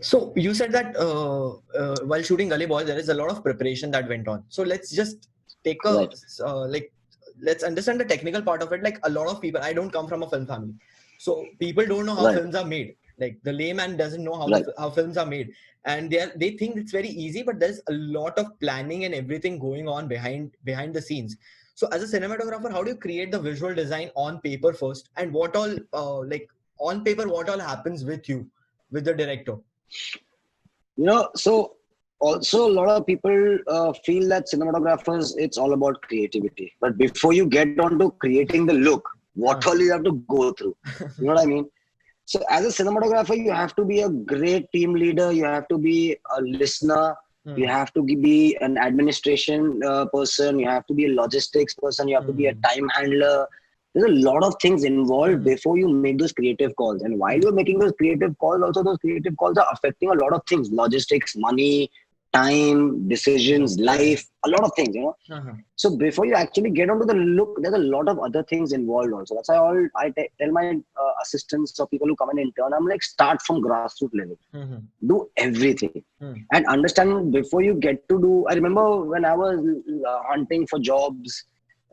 So you said that while shooting Gully Boy, there is a lot of preparation that went on. So let's just take a let's understand the technical part of it. Like a lot of people, I don't come from a film family, so people don't know how films are made. Like the layman doesn't know how films are made, and they think it's very easy, but there's a lot of planning and everything going on behind the scenes. So as a cinematographer, how do you create the visual design on paper first, and what all like on paper, what all happens with you, with the director? So also a lot of people feel that cinematographers, it's all about creativity. But before you get on to creating the look, what all you have to go through. You know what I mean? So as a cinematographer, you have to be a great team leader. You have to be a listener. You have to be an administration person. You have to be a logistics person. You have to be a time handler. There's a lot of things involved before you make those creative calls. And while you're making those creative calls, also those creative calls are affecting a lot of things: logistics, money, time, decisions, life, a lot of things, So before you actually get onto the look, there's a lot of other things involved also. That's why I tell my assistants or people who come and intern, I'm like, start from grassroots level. Do everything. And understand before you get to do. I remember when I was hunting for jobs,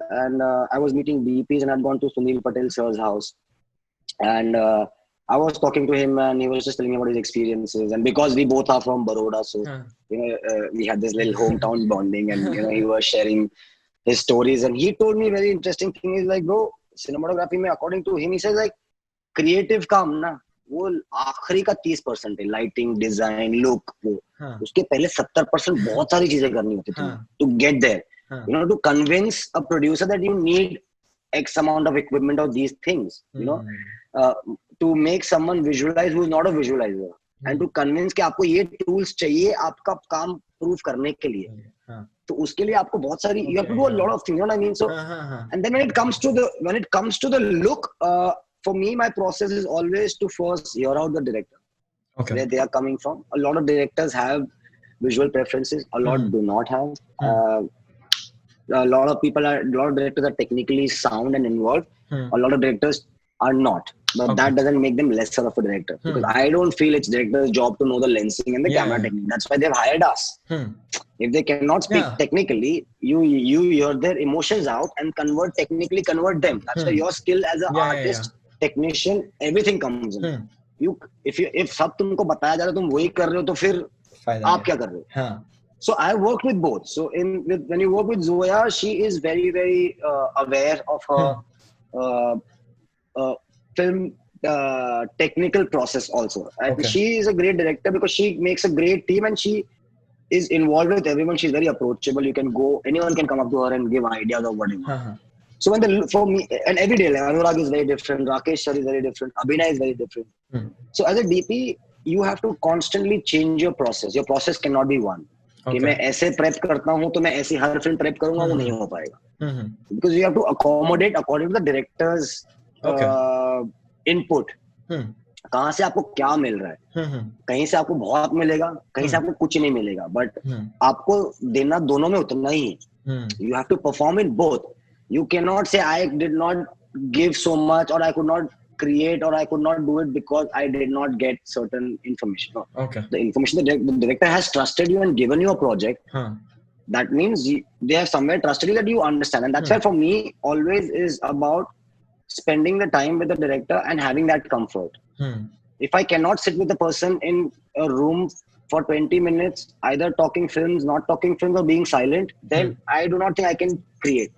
and I was meeting DPs, and I'd gone to Sunil Patel sir's house, and I was talking to him, and he was just telling me about his experiences. And because we both are from Baroda, so we had this little hometown bonding, and he was sharing his stories. And he told me very interesting thing is like, bro, cinematography mein, according to him, he says like creative काम ना वो आखिरी का 30% है, lighting, design, look, वो उसके पहले 70% बहुत सारी चीजें करनी होती थी to get there. To convince a producer that you need X amount of equipment of these things, to make someone visualize who is not a visualizer, and to convince कि आपको ये tools चाहिए आपका काम proof करने के लिए. तो उसके लिए आपको बहुत सारी, you have to do a lot of things, you know what I mean? So, and then when it comes to the look, for me, my process is always to first hear out the director, where they are coming from. A lot of directors have visual preferences, a lot do not have. A lot of directors are technically sound and involved. A lot of directors are not, but that doesn't make them lesser of a director, because I don't feel it's director's job to know the lensing and the camera technique. That's why they've hired us. If they cannot speak technically, you hear their emotions out and convert them. That's why your skill as an artist, technician, everything comes in. If सब तुमको बताया जा रहा है तुम वही कर रहे हो तो फिर आप क्या कर रहे हो? So I worked with both. So when you work with Zoya, she is very, very aware of her film technical process also. And she is a great director because she makes a great team, and she is involved with everyone. She's very approachable. Anyone can come up to her and give ideas or whatever. So for me, and every day, like, Anurag is very different, Rakesh sir is very different, Abhinay is very different. So as a DP, you have to constantly change your process. Your process cannot be one. कि मैं ऐसे prep करता हूँ तो मैं ऐसी हर film prep करूँगा, वो नहीं हो पाएगा. Because you have to accommodate according to the director's input. कहाँ से आपको क्या मिल रहा है? कहीं से आपको बहुत मिलेगा, कहीं से आपको कुछ नहीं मिलेगा. But आपको देना दोनों में उतना ही. You have to perform in both. You cannot say I did not give so much, or I could not create, or I could not do it because I did not get certain information. No. The information the director has trusted you and given you a project. That means they have somewhere trusted you that you understand. And that's why for me always is about spending the time with the director and having that comfort. If I cannot sit with the person in a room for 20 minutes, either talking films, not talking films, or being silent, then I do not think I can create.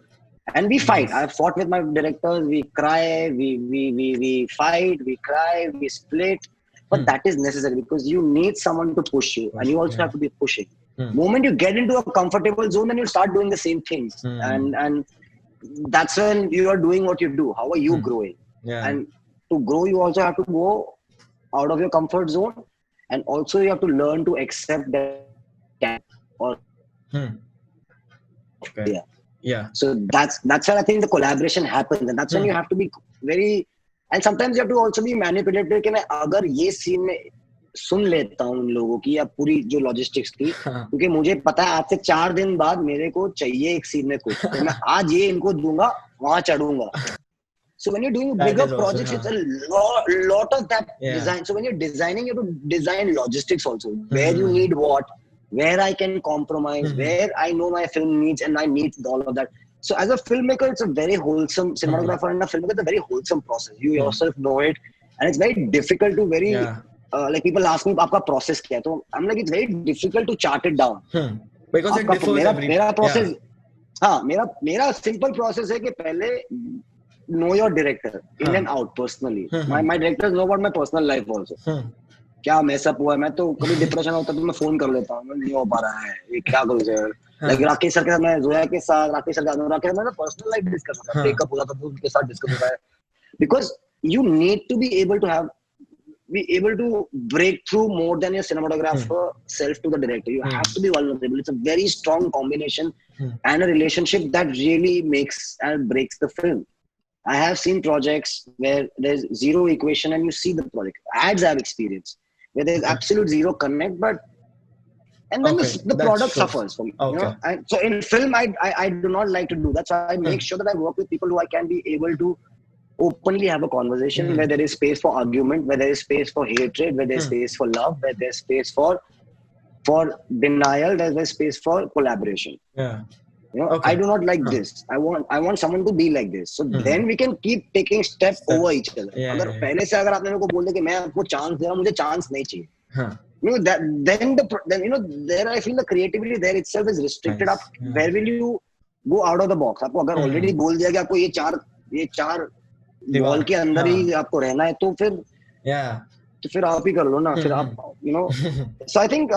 And we fight. I've fought with my directors. We cry. We fight. We cry. We split. But that is necessary because you need someone to push you, and you also have to be pushing. Moment you get into a comfortable zone, then you start doing the same things, and that's when you are doing what you do. How are you growing? And to grow, you also have to go out of your comfort zone, and also you have to learn to accept that. So that's where I think the collaboration happens, and that's when you have to be very, and sometimes you have to also be manipulative. कि मैं अगर ये scene में सुन लेता हूँ उन लोगों की या पूरी जो logistics थी, क्योंकि मुझे पता है आज से 4 दिन बाद मेरे को चाहिए एक scene में कुछ, तो मैं आज ये इनको दूंगा, वहाँ चढ़ूंगा. So when you're doing That bigger is also, projects, it's a lot of that Yeah. design. So when you're designing, you have to design logistics also. Where you need what, where I can compromise, where I know my film needs and I need all of that. So as a filmmaker, it's a very wholesome cinematographer and a filmmaker. It's a very wholesome process. You yourself know it, and it's very difficult to like people ask me, "Aapka process kya hai?" So I'm like, it's very difficult to chart it down. Because it differs every. मेरा process, हाँ, मेरा simple process है कि पहले know your director in and out personally. My directors know about my personal life also. क्या mess up हुआ है, मैं तो कभी डिप्रेशन होता है तो मैं फोन कर लेता हूँ, नहीं हो पा रहा है, ये क्या करूँ सर. लाइक राकेश सर के साथ, मैं जोया के साथ, राकेश सर के साथ पर्सनल लाइफ डिस्कस होता है, ब्रेकअप हुआ था तो उनके साथ डिस्कस होता है. Because you need to be able to break through more than your cinematographer self to the director. You have to be vulnerable. It's a very strong combination and a relationship that really makes and breaks the film. I have seen projects where there's zero equation and you see the project. Ads I have experience where there's absolute zero connect, and then the product suffers from, you know. And so in film, I do not like to do that. So I make sure that I work with people who I can be able to openly have a conversation where there is space for argument, where there is space for hatred, where there is space for love, where there's space for denial, there's space for collaboration. Yeah. You know, I do not like this. I want someone to be like this. So then we can keep taking steps over each other. अगर पहले से अगर आपने मेरे को बोल दे कि मैं आपको chance दे रहा हूँ, मुझे chance नहीं चाहिए. You know that then you know there I feel the creativity there itself is restricted. Up where will you go out of the box? आपको अगर already बोल दिया कि आपको ये चार वॉल के अंदर ही आपको रहना है, तो फिर आप ही कर लो ना. फिर आप, you know. So I think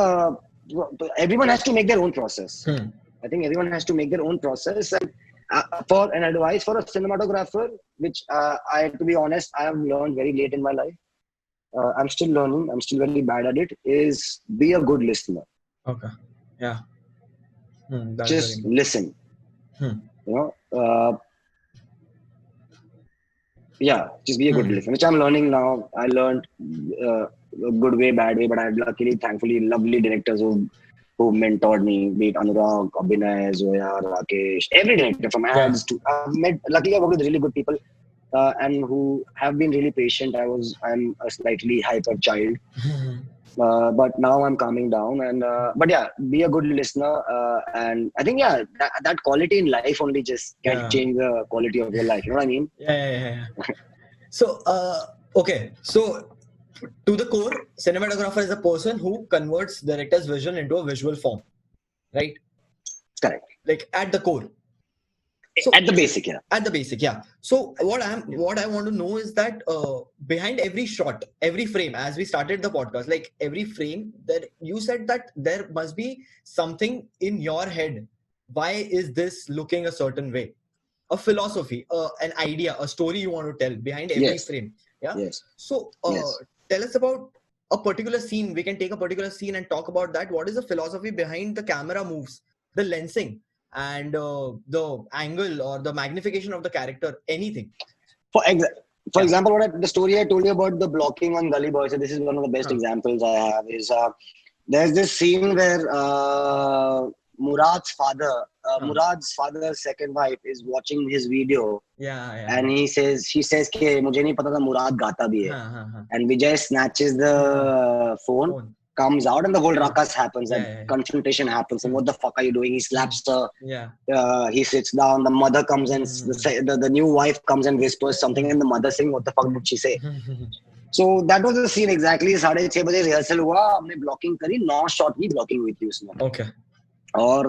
everyone has to make their own process. I think everyone has to make their own process. And for an advice for a cinematographer, which to be honest, I have learned very late in my life. I'm still learning. I'm still very bad at it. Is be a good listener. Okay. Yeah. Just listen. You know. Just be a good listener, which I'm learning now. I learned a good way, bad way, but I have luckily, thankfully, lovely directors who mentored me, be it Anurag, Abhinay, Zoya, Rakesh, every director from ads to, luckily I've worked with really good people and who have been really patient. I'm a slightly hyper child, but now I'm calming down but be a good listener. And I think, that quality in life only just can change the quality of your life. You know what I mean? Yeah. So, okay. So, to the core, cinematographer is a person who converts director's vision into a visual form, right? Correct. Like at the core. So, at the basic, At the basic, So what I want to know is that behind every shot, every frame, as we started the podcast, like every frame, that you said that there must be something in your head. Why is this looking a certain way? A philosophy, an idea, a story you want to tell behind every frame. Yeah. Yes. So tell us about a particular scene. We can take a particular scene and talk about that. What is the philosophy behind the camera moves, the lensing, and the angle or the magnification of the character? Anything. For example, the story I told you about the blocking on Gully Boy. So this is one of the best examples I have. Is there's this scene where Murad's father's second wife is watching his video. And she says कि मुझे नहीं पता था मुराद गाता भी है. And Vijay snatches the phone, comes out, and the whole ruckus happens, and confrontation happens. And what the fuck are you doing? He slaps her. He sits down. The mother comes and the new wife comes and whispers something, and the mother saying, "What the fuck did she say?" So that was the scene exactly. 6:30 बजे rehearsal हुआ, हमने blocking करी, 9 shot की blocking हुई थी उसमें. Okay. और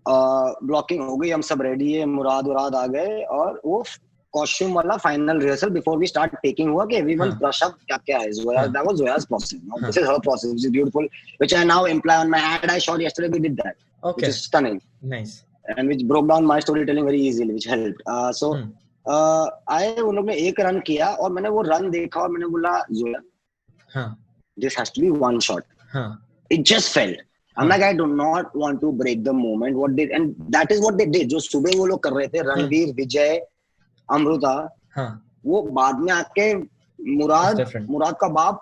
blocking हो गई, हम सब रेडी है, मुराद आ गए, और वो कॉस्ट्यूम वाला final rehearsal before we start taking हुआ कि एवरीवन ब्रश अप क्या है. Zoya, that was Zoya's process. This is her process, which is beautiful, which I now imply on my ad I shot yesterday. We did that, which is stunning, nice, and which broke down my storytelling very easily, which helped. उन लोग ने एक run किया और मैंने वो run देखा और मैंने बोला, Zoya, this has to be one shot. It just felt. I'm like, I do not want to break the moment. And that is what they did. जो सुबह वो लोग कर रहे थे, रणवीर, विजय, अमृता, वो बाद में आके मुराद का बाप,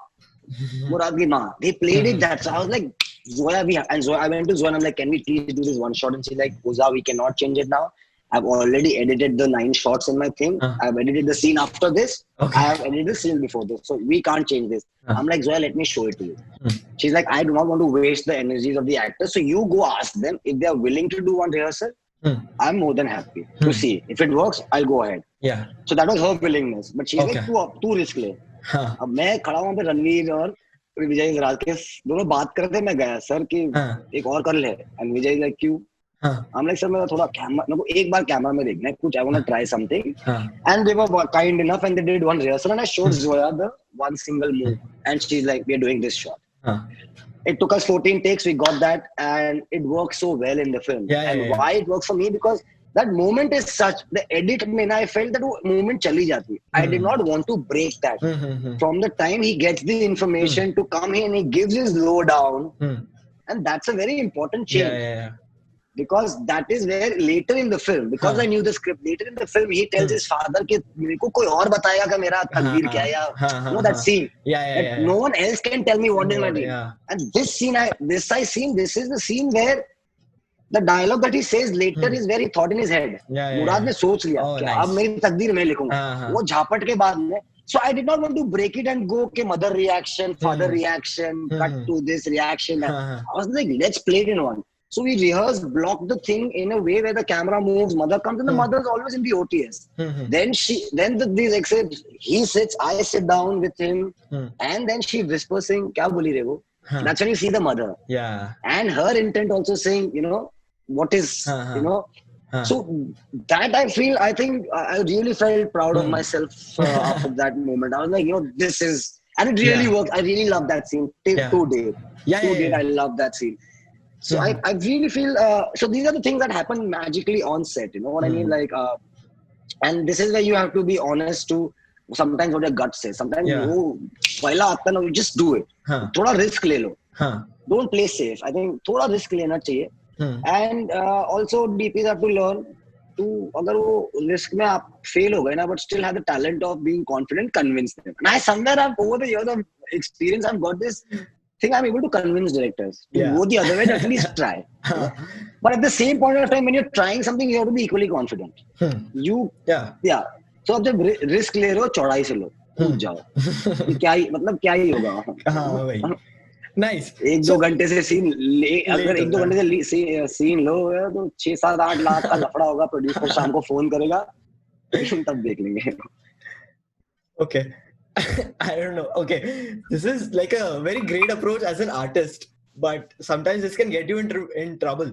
मुराद की माँ, they played it that. So I was like, Zoya, I went to Zoya and I'm like, can we please do this one shot? And she's like, Oza, we cannot change it now. I've already edited the 9 shots in my thing. I've edited the scene after this. Okay. I have edited the scene before this. So we can't change this. I'm like, Zoya, let me show it to you. She's like, I do not want to waste the energies of the actors. So you go ask them if they are willing to do one rehearsal. I'm more than happy to see. If it works, I'll go ahead. Yeah. So that was her willingness. But she's Okay. like, too risk ले. अब मैं खड़ा वहाँ पे रणवीर और विजय राज के दोनों बात करते मैं गया सर कि एक और कर ले एंड विजय लाइक क्यों I'm like, sir, मेरा थोड़ा कैमरा मेरे को एक बार कैमरा में देखना है कुछ I want to try something and they were kind enough and they did one rehearsal and I showed Zoya the one single move and she's like, we're doing this shot. It took us 14 takes, we got that and it works so well in the film. Why it works for me because that moment is such, the edit mein I felt that moment chali jati. I did not want to break that. From the time he gets the information to come here and he gives his lowdown and that's a very important change. Because that is where later in the film, because I knew the script, later in the film he tells his father कि मेरे को कोई और बताएगा कि मेरा तकदीर क्या है या you know that scene that no one else can tell me what is my dream and this scene this is the scene where the dialogue that he says later is where he thought in his head मुराद ने सोच लिया कि अब मेरी तकदीर मैं लिखूंगा वो झापट के बाद में so I did not want to break it and go के mother reaction father reaction cut to this reaction I was like let's play it in one. So we rehearsed, blocked the thing in a way where the camera moves, mother comes, and the mother's always in the OTS. Then these exits, he sits, I sit down with him, and then she whispers saying, "Kya boli re wo?" That's when you see the mother. Yeah. And her intent also saying, you know, what is, you know. So that I think I really felt proud of myself after that moment. I was like, you know, this is, and it really worked. I really love that scene. Till date. I love that scene. So I really feel, so these are the things that happen magically on set, you know what I mean? Like, and this is where you have to be honest to sometimes what your gut says. Sometimes you just do it. Thoda risk le lo. Don't play safe. I think thoda risk lena chahiye. And also DPs have to learn to, agar wo risk mein aap fail ho gaye na, but still have the talent of being confident, convince them. And I somewhere over the years of experience, I've got this thing I'm able to convince directors to go the other way and at least try. But at the same point of time, when you're trying something, you have to be equally confident. So अब जब risk ले रहे हो चौड़ाई से लो कूद जाओ क्या ही मतलब क्या ही होगा Nice. एक दो घंटे से सीन अगर एक दो घंटे से सीन लो तो 6-7-8 लाख का लफड़ा होगा प्रोड्यूसर शाम को फोन करेगा तब देख लेंगे. Okay. I don't know. Okay, this is like a very great approach as an artist, but sometimes this can get you in trouble.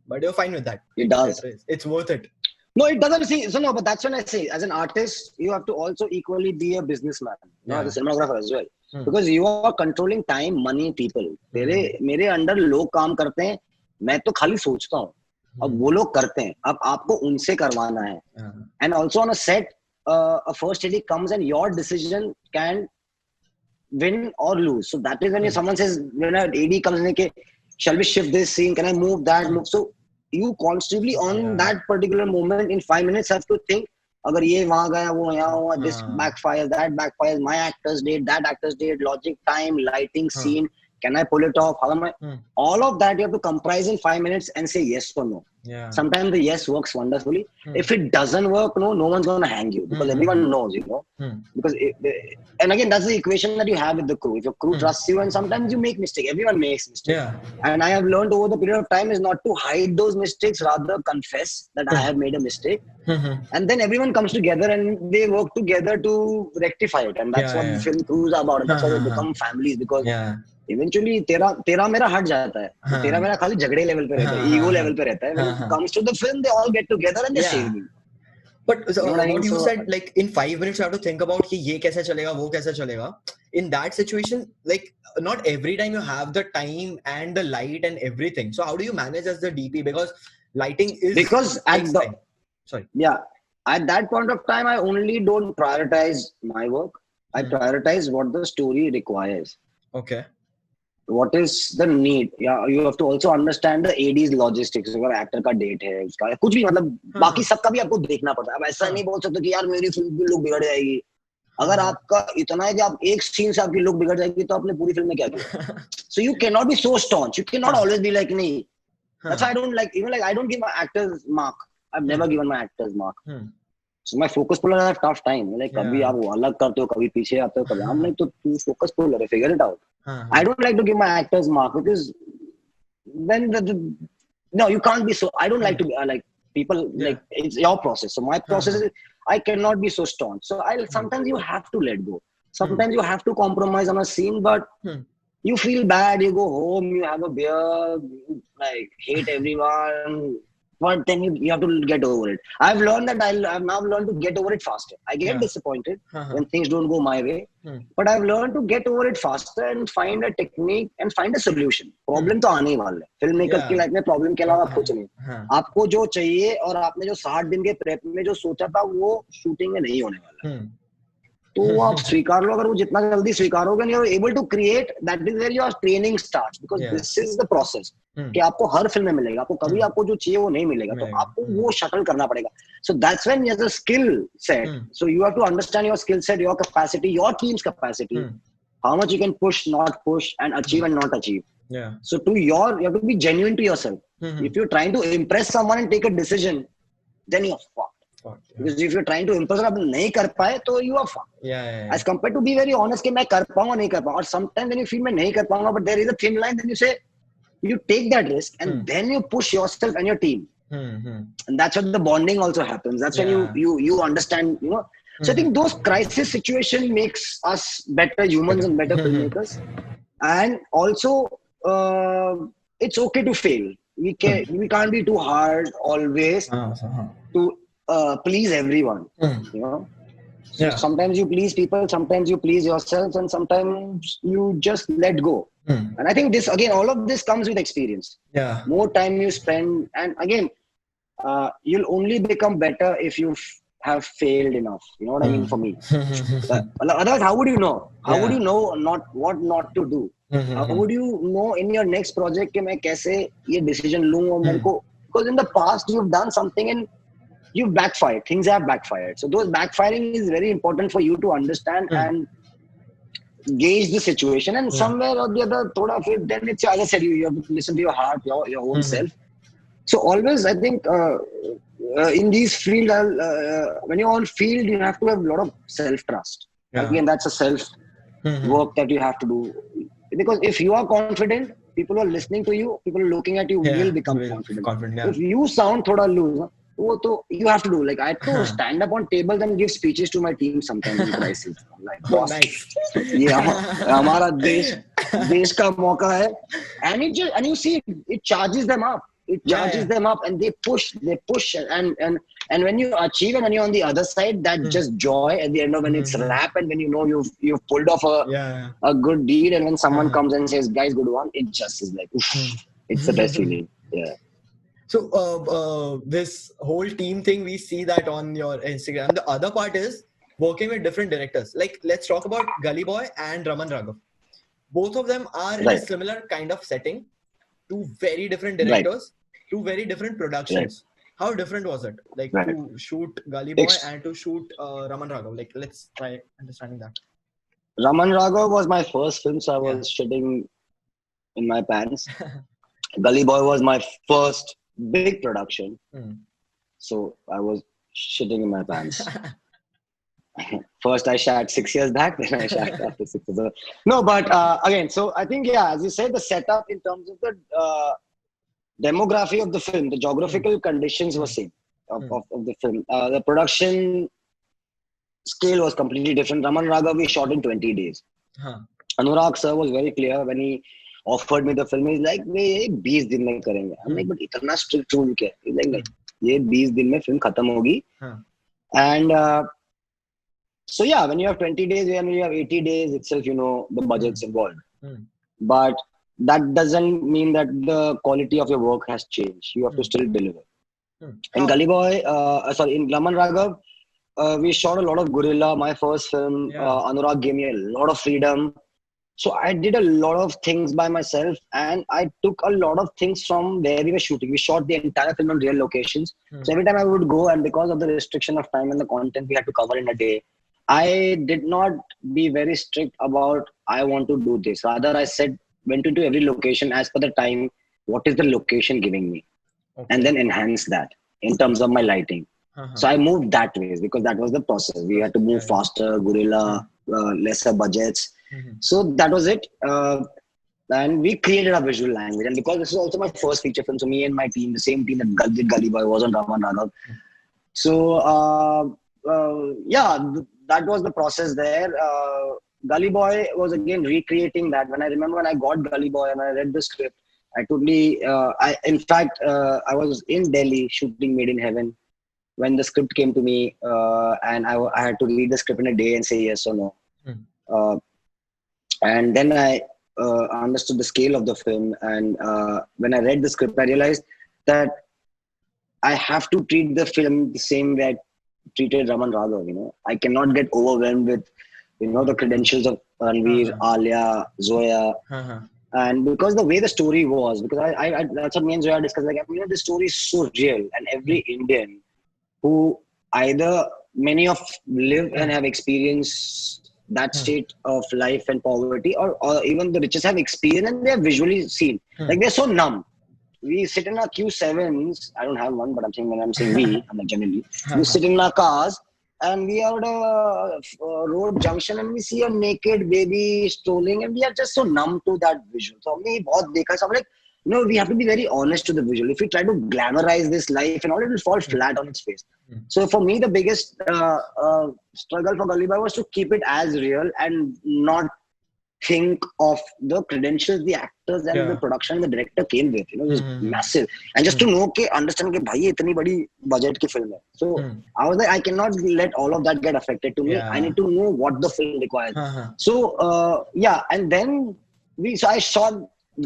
But you're fine with that. It does. It's worth it. No, it doesn't. See, so no, but that's when I say, as an artist, you have to also equally be a businessman, as a cinematographer as well, because you are controlling time, money, people. मेरे under लोग काम करते हैं, मैं तो खाली सोचता हूँ. अब वो लोग करते हैं. अब आपको उनसे करवाना है. And also on a set. A first AD comes and your decision can win or lose. So that is when someone says, when an AD comes in, shall we shift this scene? Can I move that? Move? So you constantly on that particular moment in 5 minutes have to think, agar ye wahan gaya, wo yahan hua, this backfires, that backfires, my actor's date, that actor's date, logic, time, lighting, scene, can I pull it off? How am I? All of that you have to comprise in 5 minutes and say yes or no. Sometimes the yes works wonderfully. If it doesn't work, no one's going to hang you because everyone knows, you know. Because and again, that's the equation that you have with the crew. If your crew trusts you, and sometimes you make mistakes. Everyone makes mistakes. And I have learned over the period of time is not to hide those mistakes, rather confess that I have made a mistake. And then everyone comes together and they work together to rectify it. And that's what film crews are about. And that's why they become families because eventually तेरा मेरा हट जाता है. तेरा मेरा खाली झगड़े level पे रहता है, ईगो लेवल पे रहता है. When it comes to the film, they all get together and they save you. But so, what you said, like in 5 minutes you have to think about कि ये कैसे चलेगा, वो कैसे चलेगा. In that situation, like not every time you have the time and the light and everything. So how do you manage as the DP? Because lighting is at that point of time, I only don't prioritize my work. I prioritize what the story requires. Okay. What is the need? Yeah, you have to also understand the AD's logistics. अगर actor का date है, उसका कुछ भी मतलब बाकी सबका भी आपको देखना पड़ता है. अब ऐसा नहीं बोल सकते कि यार मेरी फिल्म की लुक बिगड़ जाएगी. अगर आपका इतना है कि आप एक सीन से आपकी लुक बिगड़ जाएगी तो आपने पूरी फिल्म में क्या किया? So you cannot be so staunch. You cannot always be like नहीं. That's why I don't like I don't give my actors mark. I've never given my actor's mark. Hmm. So my focus puller have tough time. Like कभी Yeah. आप वो अलग करते हो, कभी पीछे आते हो, कभी I'm like तो तू focus puller है, figure it out. Huh. I don't like to give my actor's mark because when no, you can't be so. I don't like to be like people like it's your process. So my process is I cannot be so staunch. So I sometimes you have to let go. Sometimes you have to compromise on a scene, but you feel bad. You go home, you have a beer, you, like hate everyone, but then you have to get over it. I've learned that I've now learned to get over it faster. I get disappointed when things don't go my way, but I've learned to get over it faster and find a technique and find a solution. Problem तो आने ही वाला है. Filmmaker की life में problem के अलावा कुछ नहीं. आपको जो चाहिए और आपने जो 60 दिन के prep में जो सोचा था वो shooting में नहीं होने वाला है. तो आप स्वीकार लो. अगर वो जितना जल्दी स्वीकारोगे, you are able to create, that is where your training starts, because this is the process. कि आपको हर फिल्म में मिलेगा, आपको कभी आपको जो चाहिए वो नहीं मिलेगा, तो आपको वो शटल करना पड़ेगा. So that's when there's a skill set. So you have to understand your skill set, your capacity, your team's capacity, how much you can push, not push, and achieve and not achieve. Yeah. So you have to be genuine to yourself. If you're trying to impress someone and take a decision, then you're fucked. Because if you're trying to impress और आप नहीं कर पाए, तो you are fucked. As compared to be very honest कि मैं कर पाऊंगा नहीं कर पाऊंगा. और sometimes when you feel मैं नहीं कर पाऊंगा, but there is a thin line, then you say, you take that risk and then you push yourself and your team. And that's when the bonding also happens. That's when you understand, you know. So I think those crisis situations makes us better humans and better filmmakers. And also, it's okay to fail. We can't be too hard always to please everyone. You know. So sometimes you please people, sometimes you please yourself, and sometimes you just let go. And I think this, again, all of this comes with experience. More time you spend, and again, you'll only become better if you have failed enough. You know what I mean? For me, otherwise, how would you know? How would you know what not to do? How would you know in your next project कि मैं कैसे ये decision लूँ और मेरे को? Because in the past you've done something and you've backfired. Things have backfired. So those backfiring is very important for you to understand and gauge the situation. And somewhere or the other, then it's, as I said, you have to listen to your heart, your own self. So always, I think, in these field, when you're on field, you have to have a lot of self-trust. Again, that's a self-work that you have to do. Because if you are confident, people are listening to you, people are looking at you, will become confident. If you sound thoda loose, you have to do. Like I have to stand up on tables and give speeches to my team sometimes in crisis. Like, boss, ये हमारा देश का मौका है. And you see it charges them up. It charges them up, and they push, and when you achieve, and when you're on the other side, that just joy at the end of when it's wrap, and when you know you've pulled off a good deed, and when someone comes and says, "Guys, good one," it just is like, it's the best feeling. Yeah. So this whole team thing, we see that on your Instagram. The other part is working with different directors. Like, let's talk about Gully Boy and Raman Raghav. Both of them are in a similar kind of setting. Two very different directors, two very different productions. How different was it? Like to shoot Gully Boy and to shoot Raman Raghav? Like, let's try understanding that. Raman Raghav was my first film, so I was shitting in my pants. Gully Boy was my first big production, so I was shitting in my pants. First I shot 6 years back, then I shot after 6 years. No, but again, so I think, as you said, the setup in terms of the demography of the film, the geographical conditions were same of the film. The production scale was completely different. Raman Raghav we shot in 20 days. Anurag sir was very clear when he offered me the film. He's like, "We 20 दिन में करेंगे." I'm like, "But इतना strict rule क्या?" He's like, "ये 20 दिन में film खत्म होगी." And so yeah, when you have 20 days, when you have 80 days itself, you know the budget's involved. But that doesn't mean that the quality of your work has changed. You have to still deliver. In Gully Boy, in Raman Raghav, we shot a lot of guerrilla. My first film, Anurag gave me a lot of freedom. So I did a lot of things by myself, and I took a lot of things from where we were shooting. We shot the entire film on real locations. So every time I would go, and because of the restriction of time and the content we had to cover in a day, I did not be very strict about, I want to do this. Rather, I went into every location as per the time, what is the location giving me? And then enhance that. in terms of my lighting. Uh-huh. So I moved that way because that was the process. We had to move faster, guerrilla, lesser budgets. Mm-hmm. So that was it. And we created a visual language. And because this is also my first feature film, so me and my team, the same team that did Gully Boy, was on Raman Raghav. So that was the process there. Gully Boy was again recreating that. When I got Gully Boy and I read the script, I totally. I was in Delhi shooting Made in Heaven when the script came to me, and I had to read the script in a day and say yes or no. And then I understood the scale of the film, and when I read the script, I realized that I have to treat the film the same way I treated Raman Raghav. I cannot get overwhelmed with, the credentials of Ranveer, Alia, Zoya. And because the way the story was, because I that's what me and Zoya discussed, like, the story is so real, and every Indian who either many of live and have experienced that state of life and poverty, or even the richest have experienced and they have visually seen. Like, they're so numb. We sit in our Q7s. I don't have one, but I'm saying when I'm saying we, I'm like generally. We sit in our cars and we are at a road junction and we see a naked baby strolling and we are just so numb to that visual. So I'm like, we have to be very honest to the visual. If we try to glamorize this life and all, it will fall flat on its face. So for me, the biggest struggle for Gully Boy was to keep it as real and not think of the credentials the actors and the production and the director came with. It was massive. And just to understand that bhai itni badi budget ki film hai. So I was like, I cannot let all of that get affected to me. I need to know what the film requires. So and then I shot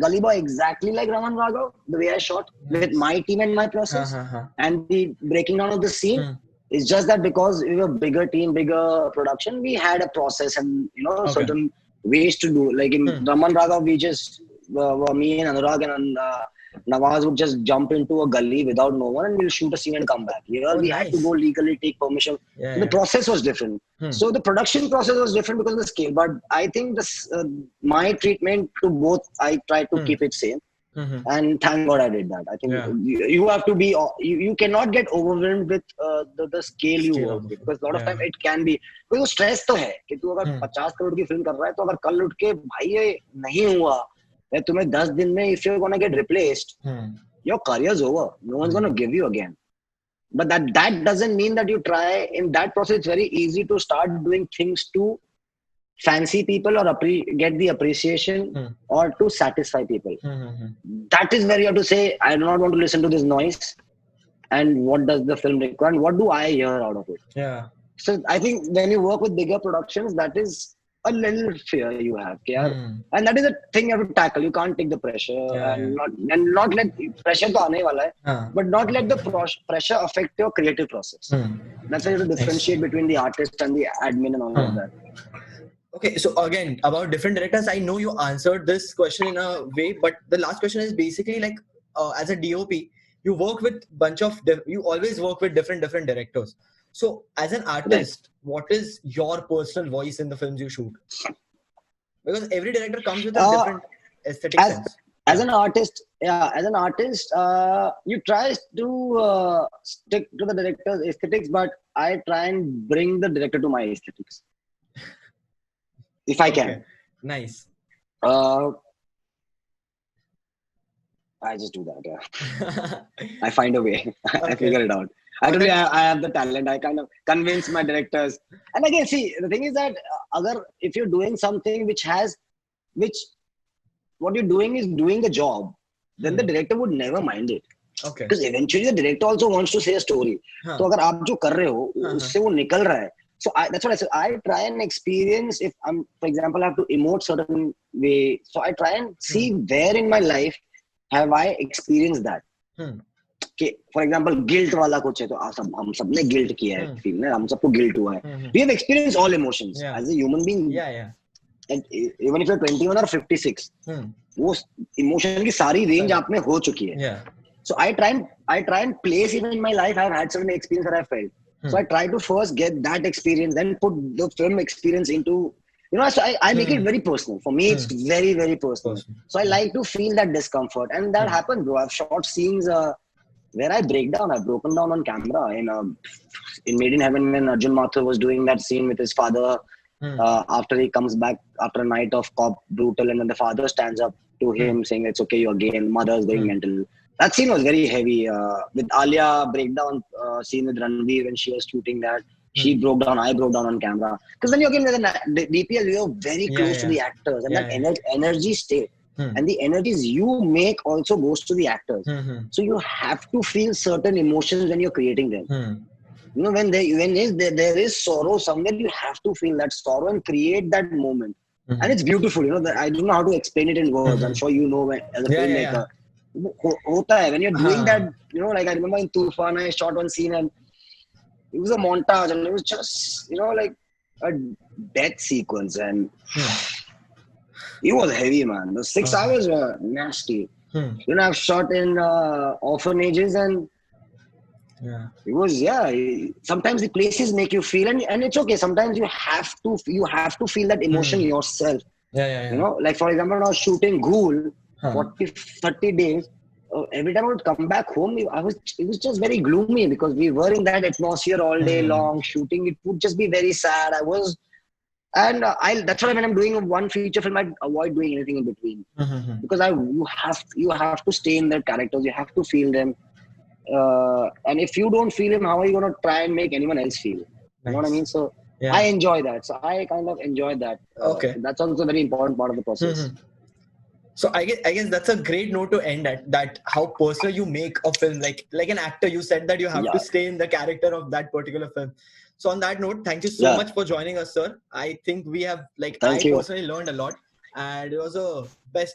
Gully Boy exactly like Raman Raghav, the way I shot with my team and my process. And the breaking down of the scene is just that because we were a bigger team, bigger production, we had a process and certain ways to do. Like in Raman Raghav, we just me and Anurag and Nawaz would just jump into a gully without no one and we'll shoot a scene and come back. We had to go legally take permission. The process was different. So the production process was different because of the scale. But I think this my treatment to both, I tried to keep it same. And thank God I did that. I think you have to be, you cannot get overwhelmed with the scale you work with, because a lot of time it can be, because वो stress तो है कि तू अगर 50 करोड़ की film कर रहा है तो अगर कल उठ के भाई ये नहीं हुआ या तुम्हें 10 दिन में if you're gonna get replaced, your career's over. No one's gonna give you again. But that doesn't mean that you try. In that process, it's very easy to start doing things to fancy people or get the appreciation or to satisfy people. That is where you have to say, I do not want to listen to this noise. And what does the film require? And what do I hear out of it? So I think when you work with bigger productions, that is a little fear you have. And that is a thing you have to tackle. You can't take the pressure and not let pressure to aane wala hai, but not let the pressure affect your creative process. That's why you have to differentiate between the artist and the admin and all of that. Okay, so again, about different directors, I know you answered this question in a way, but the last question is basically like, as a DOP, you work with you always work with different directors. So as an artist, what is your personal voice in the films you shoot? Because every director comes with a different aesthetic sense. As an artist, you try to stick to the director's aesthetics, but I try and bring the director to my aesthetics. If I can. Nice. I just do that. I find a way. I figure it out. I have the talent. I kind of convince my directors. And again, see, the thing is that if you're doing something which what you're doing is doing the job, then the director would never mind it. Okay. Because eventually the director also wants to say a story. So अगर आप जो कर रहे हो, उससे वो निकल रहा है. So that's what I said. I try and experience, if for example, I have to emote certain way. So I try and see where in my life have I experienced that. Okay, for example, guilt वाला कुछ है तो हम सब ने guilt किया है feel में, हम सबको guilt हुआ है. We have experienced all emotions as a human being. And even if you're 21 or 56, वो emotion की सारी range आप में हो चुकी है. So I try and place even in my life. I've had certain experience that I felt. So I try to first get that experience, then put the film experience into, so I make it very personal. For me, it's very, very personal. So I like to feel that discomfort. And that happens, bro. I've shot scenes where I break down. I've broken down on camera in Made in Heaven when Arjun Mathur was doing that scene with his father. After he comes back after a night of cop brutal, and then the father stands up to him saying, "It's okay, you're gay," and mother is going mental. That scene was very heavy. With Alia breakdown scene with Ranveer when she was shooting that, she broke down. I broke down on camera because when you're again with the DPL, you're very close to the actors, and that energy state and the energies you make also goes to the actors. So you have to feel certain emotions when you're creating them. You know, when there is sorrow somewhere, you have to feel that sorrow and create that moment. And it's beautiful. You know, I don't know how to explain it in words. I'm sure you know as a filmmaker. Hota hai. When you're doing that, you know, like I remember in Tufan, I shot one scene and it was a montage and it was just, you know, like a death sequence, and it was heavy, man. The 6 hours were nasty. You know, I've shot in orphanages and it was, sometimes the places make you feel, and it's okay. Sometimes you have to feel that emotion yourself. You know, like for example, when I was shooting Ghoul, 30 days, every time I would come back home, it was just very gloomy because we were in that atmosphere all day long shooting. It would just be very sad. That's why when I'm doing one feature film, I avoid doing anything in between because you have to stay in their characters. You have to feel them. And if you don't feel him, how are you going to try and make anyone else feel? You know what I mean? So I enjoy that. So I kind of enjoy that. That's also a very important part of the process. So I guess that's a great note to end at, that how personal you make a film. Like an actor, you said that you have to stay in the character of that particular film. So on that note, thank you so much for joining us, sir. I think we have personally learned a lot, and it was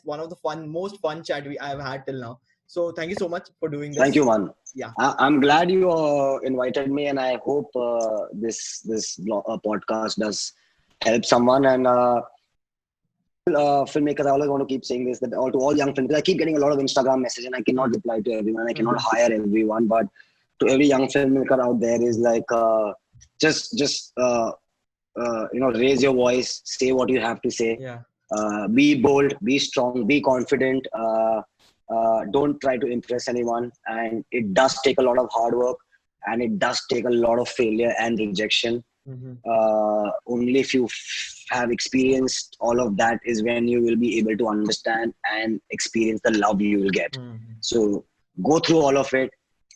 one of the most fun chat I've had till now. So thank you so much for doing this. Thank you, man. Yeah, I'm glad you invited me, and I hope this podcast does help someone. And filmmakers, I always want to keep saying this, that to all young filmmakers, I keep getting a lot of Instagram messages, and I cannot reply to everyone. I cannot hire everyone, but to every young filmmaker out there is like, just you know, raise your voice, say what you have to say. Be bold, be strong, be confident. Don't try to impress anyone, and it does take a lot of hard work, and it does take a lot of failure and rejection. Only if you have experienced all of that is when you will be able to understand and experience the love you will get. So go through all of it,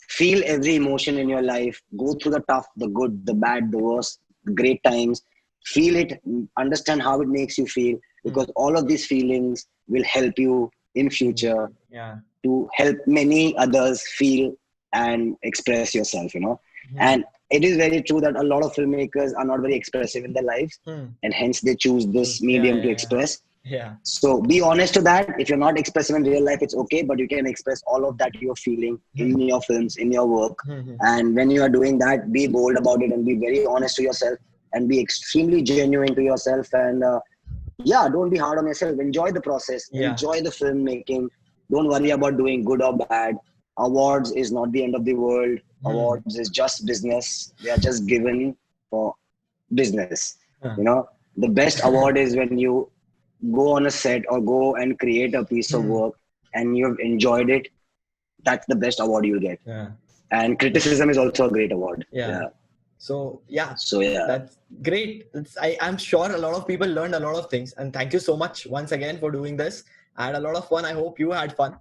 feel every emotion in your life, go through the tough, the good, the bad, the worst, the great times, feel it, understand how it makes you feel, because all of these feelings will help you in future to help many others feel and express yourself, you know. And it is very true that a lot of filmmakers are not very expressive in their lives, and hence they choose this medium to express. So be honest to that. If you're not expressive in real life, it's okay, but you can express all of that you're feeling in your films, in your work. And when you are doing that, be bold about it and be very honest to yourself and be extremely genuine to yourself. And don't be hard on yourself. Enjoy the process. Enjoy the filmmaking. Don't worry about doing good or bad. Awards is not the end of the world. Awards is just business. They are just given for business. You know, the best award is when you go on a set or go and create a piece of work and you've enjoyed it. That's the best award you'll get. And criticism is also a great award. So that's great. I'm sure a lot of people learned a lot of things, and thank you so much once again for doing this. I had a lot of fun. I hope you had fun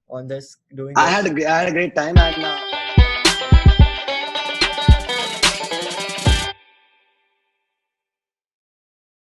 on this. I had a great time, and